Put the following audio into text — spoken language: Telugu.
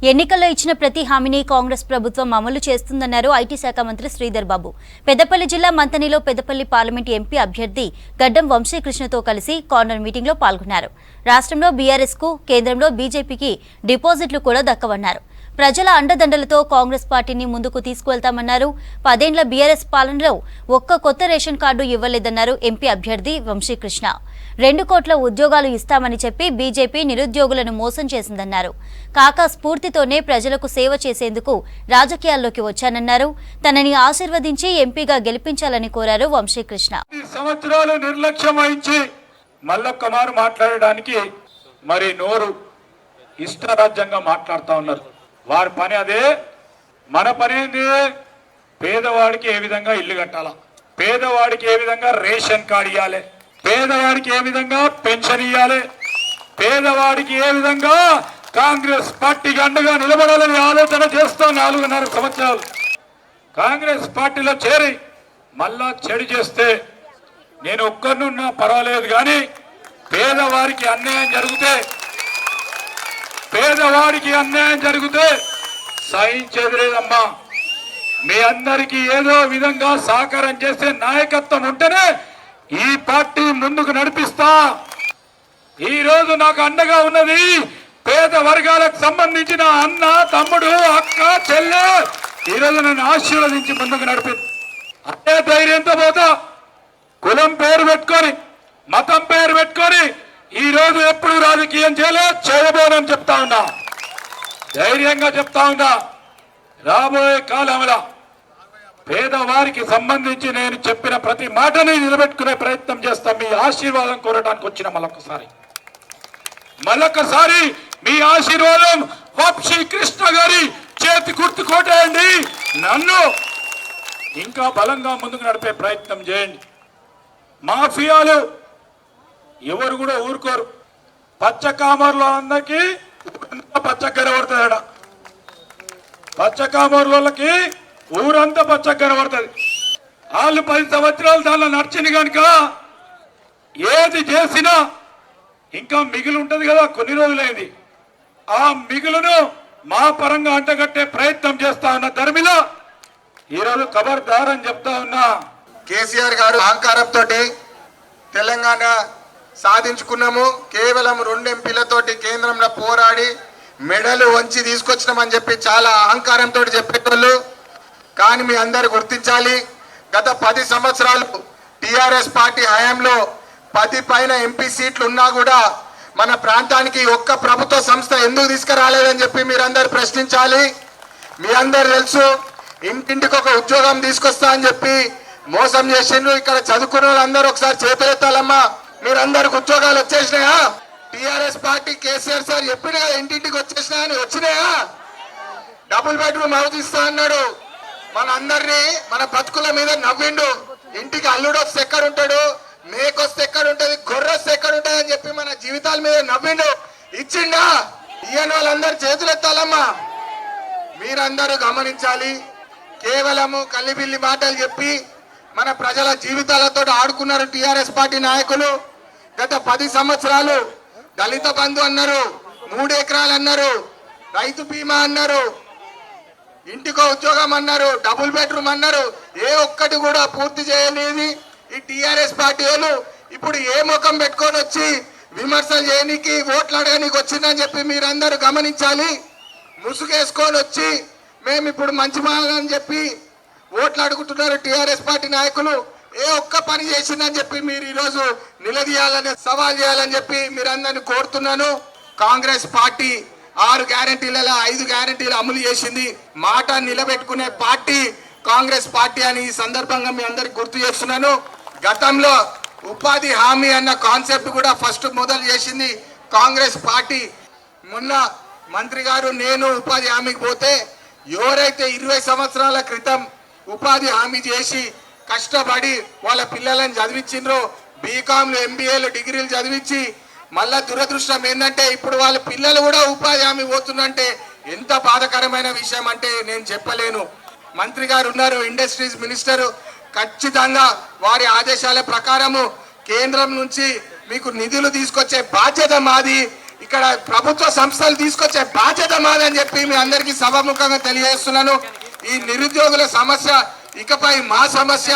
ఎన్నికల్లో ఇచ్చిన ప్రతి హామీని కాంగ్రెస్ ప్రభుత్వం అమలు చేస్తుందన్నారు ఐటీ శాఖ మంత్రి శ్రీధర్ బాబు. పెద్దపల్లి జిల్లా మంతనిలో పెద్దపల్లి పార్లమెంట్ ఎంపీ అభ్యర్థి గడ్డం వంశీకృష్ణతో కలిసి కార్నర్ మీటింగ్లో పాల్గొన్నారు. రాష్ట్రంలో బీఆర్ఎస్కు, కేంద్రంలో బీజేపీకి డిపాజిట్లు కూడా దక్కవన్నారు. ప్రజల అండదండలతో కాంగ్రెస్ పార్టీని ముందుకు తీసుకువెళ్తామన్నారు. 10 ఏళ్ల బీఆర్ఎస్ పాలనలో ఒక్క కొత్త రేషన్ కార్డు ఇవ్వలేదన్నారు ఎంపీ అభ్యర్థి వంశీకృష్ణ. 2 కోట్ల ఉద్యోగాలు ఇస్తామని చెప్పి బీజేపీ నిరుద్యోగులను మోసం చేసిందన్నారు. కాకా స్ఫూర్తితోనే ప్రజలకు సేవ చేసేందుకు రాజకీయాల్లోకి వచ్చానన్నారు. తనని ఆశీర్వదించి ఎంపీగా గెలిపించాలని కోరారు వంశీకృష్ణ. సంవత్సరాలు నిర్లక్ష్యం వహించి మళ్ళొక్కమారు మాట్లాడడానికి మరి నోరు ఇష్టరాజ్యంగా మాట్లాడుతూ ఉన్నారు. వారి పని అదే. మన పని ఏంది? పేదవాడికి ఏ విధంగా ఇల్లు కట్టాలా, పేదవాడికి ఏ విధంగా రేషన్ కార్డు ఇవ్వాలి, పేదవాడికి ఏ విధంగా పెన్షన్ ఇవ్వాలి, పేదవాడికి ఏ విధంగా కాంగ్రెస్ పార్టీకి అండగా నిలబడాలని ఆలోచన చేస్తూ 4.5 సంవత్సరాలు కాంగ్రెస్ పార్టీలో చేరి మళ్ళా చెడు చేస్తే నేను ఒక్కరినున్నా పర్వాలేదు, కానీ పేదవారికి అన్యాయం జరిగితే సహించేది లేదమ్మా. మీ అందరికీ ఏదో విధంగా సహకారం చేసే నాయకత్వం ఉంటేనే ఈ పార్టీ ముందుకు నడిపిస్తా. ఈ రోజు నాకు అండగా ఉన్నది పేద వర్గాలకు సంబంధించిన అన్న, తమ్ముడు, అక్క, చెల్లె. ఈరోజు నన్ను ఆశీర్వదించి ముందుకు నడిపి అదే ధైర్యంతో పోతా. కులం పేరు పెట్టుకొని, మతం పేరు పెట్టుకొని ఈ రోజు ఎప్పుడు రాజకీయం చేయబోనని చెప్తా ఉన్నా, ధైర్యంగా చెప్తా ఉన్నా. రాబోయే కాలంలో పేదవారికి సంబంధించి నేను చెప్పిన ప్రతి మాటని నిలబెట్టుకునే ప్రయత్నం చేస్తాం. మీ ఆశీర్వాదం కోరడానికి వచ్చిన మళ్ళొక్కసారి మీ ఆశీర్వాదం వంశీకృష్ణ గారి చేతి గుర్తు కోటేయండి. నన్ను ఇంకా బలంగా ముందుకు నడిపే ప్రయత్నం చేయండి. మాఫియాలు ఎవరు కూడా ఊరుకోరు. పచ్చ కామర్లో అందరికి పచ్చగా కనబడుతుంది. పచ్చ కామర్లకి ఊరంతా పచ్చగా కనబడుతుంది. వాళ్ళు 10 సంవత్సరాలు దానిలో నడిచింది కనుక ఏది చేసినా ఇంకా మిగిలి ఉంటుంది కదా, కొన్ని రోజులైంది. ఆ మిగులును మా పరంగా అంటగట్టే ప్రయత్నం చేస్తా ఉన్న ధర్మిలా ఈరోజు ఖబర్దార్ అని చెప్తా ఉన్నా. కేసీఆర్ గారు అహంకారంతో తెలంగాణ సాధించుకున్నాము. కేవలం 2 ఎంపీలతోటి కేంద్రంలో పోరాడి మెడలు వంచి తీసుకొచ్చినామని చెప్పి చాలా అహంకారంతో చెప్పేటోళ్ళు. కానీ మీ అందరు గుర్తించాలి, గత 10 సంవత్సరాలు టిఆర్ఎస్ పార్టీ హయాంలో 10 పైన ఎంపీ సీట్లు ఉన్నా కూడా మన ప్రాంతానికి ఒక్క ప్రభుత్వ సంస్థ ఎందుకు తీసుకురాలేదని చెప్పి మీరందరూ ప్రశ్నించాలి. మీ అందరు తెలుసు, ఇంటింటికి ఒక ఉద్యోగం తీసుకొస్తా అని చెప్పి మోసం చేసిండ్రు. ఇక్కడ చదువుకున్న వాళ్ళందరూ ఒకసారి చేతులెత్తాలమ్మా. మీరందరికి ఉద్యోగాలు వచ్చేసినాయా? టిఆర్ఎస్ పార్టీ కేసీఆర్ సార్ చెప్పినా ఇంటింటికి వచ్చేసినా అని వచ్చినాయా? డబుల్ బెడ్రూమ్ హౌస్ ఇస్తా అన్నాడు. మన అందరినీ మన బతుకుల మీద నవ్విండు. ఇంటికి అల్లుడు వస్తే ఎక్కడ ఉంటాడు, మేకొస్తే ఎక్కడ ఉంటది, గొర్రె వస్తే ఎక్కడ ఉంటది అని చెప్పి మన జీవితాల మీద నవ్విండు. ఇచ్చిండా? ఇయ్యని వాళ్ళందరూ చేతులెత్తాలమ్మా. మీరందరూ గమనించాలి, కేవలము కల్లిబిల్లి మాటలు చెప్పి మన ప్రజల జీవితాలతో ఆడుకున్నారు టిఆర్ఎస్ పార్టీ నాయకులు. గత 10 సంవత్సరాలు దళిత బంధు అన్నారు, 3 ఎకరాలు అన్నారు, రైతు బీమా అన్నారు, ఇంటికో ఉద్యోగం అన్నారు, డబుల్ బెడ్రూమ్ అన్నారు. ఏ ఒక్కటి కూడా పూర్తి చేయలేదు ఈ టిఆర్ఎస్ పార్టీ వాళ్ళు. ఇప్పుడు ఏ ముఖం పెట్టుకొని వచ్చి విమర్శలు చేయడానికి, ఓట్లు అడగడానికి వచ్చిందని చెప్పి మీరందరూ గమనించాలి. ముసుగేసుకొని వచ్చి మేము ఇప్పుడు మంచి మాలని చెప్పి ఓట్లు అడుగుతున్నారు టిఆర్ఎస్ పార్టీ నాయకులు. ఏ ఒక్క పని చేసిందని చెప్పి మీరు ఈరోజు నిలదీయాలని, సవాల్ చేయాలని చెప్పి మీరందరినీ కోరుతున్నాను. కాంగ్రెస్ పార్టీ 6 గ్యారెంటీలలో 5 గ్యారెంటీలు అమలు చేసింది. మాట నిలబెట్టుకునే పార్టీ కాంగ్రెస్ పార్టీ అని ఈ సందర్భంగా మీ అందరికి గుర్తు చేస్తున్నాను. గతంలో ఉపాధి హామీ అన్న కాన్సెప్ట్ కూడా ఫస్ట్ మొదలు చేసింది కాంగ్రెస్ పార్టీ. మొన్న మంత్రి గారు నేను ఉపాధి హామీకి పోతే ఎవరైతే 20 సంవత్సరాల క్రితం ఉపాధి హామీ చేసి కష్టపడి వాళ్ళ పిల్లలను చదివించిండ్రో, బీకాంలు, ఎంబీఏలు, డిగ్రీలు చదివించి, మళ్ళా దురదృష్టం ఏంటంటే ఇప్పుడు వాళ్ళ పిల్లలు కూడా ఉపాధి హామీ పోతుందంటే ఎంత బాధాకరమైన విషయం అంటే నేను చెప్పలేను. మంత్రి గారు ఉన్నారు, ఇండస్ట్రీస్ మినిస్టర్, ఖచ్చితంగా వారి ఆదేశాల ప్రకారము కేంద్రం నుంచి మీకు నిధులు తీసుకొచ్చే బాధ్యత మాది. ఇక్కడ ప్రభుత్వ సంస్థలు తీసుకొచ్చే బాధ్యత మాదని చెప్పి మీ అందరికీ సభాముఖంగా తెలియజేస్తున్నాను. ఈ నిరుద్యోగుల సమస్య ఇకపై మా సమస్య.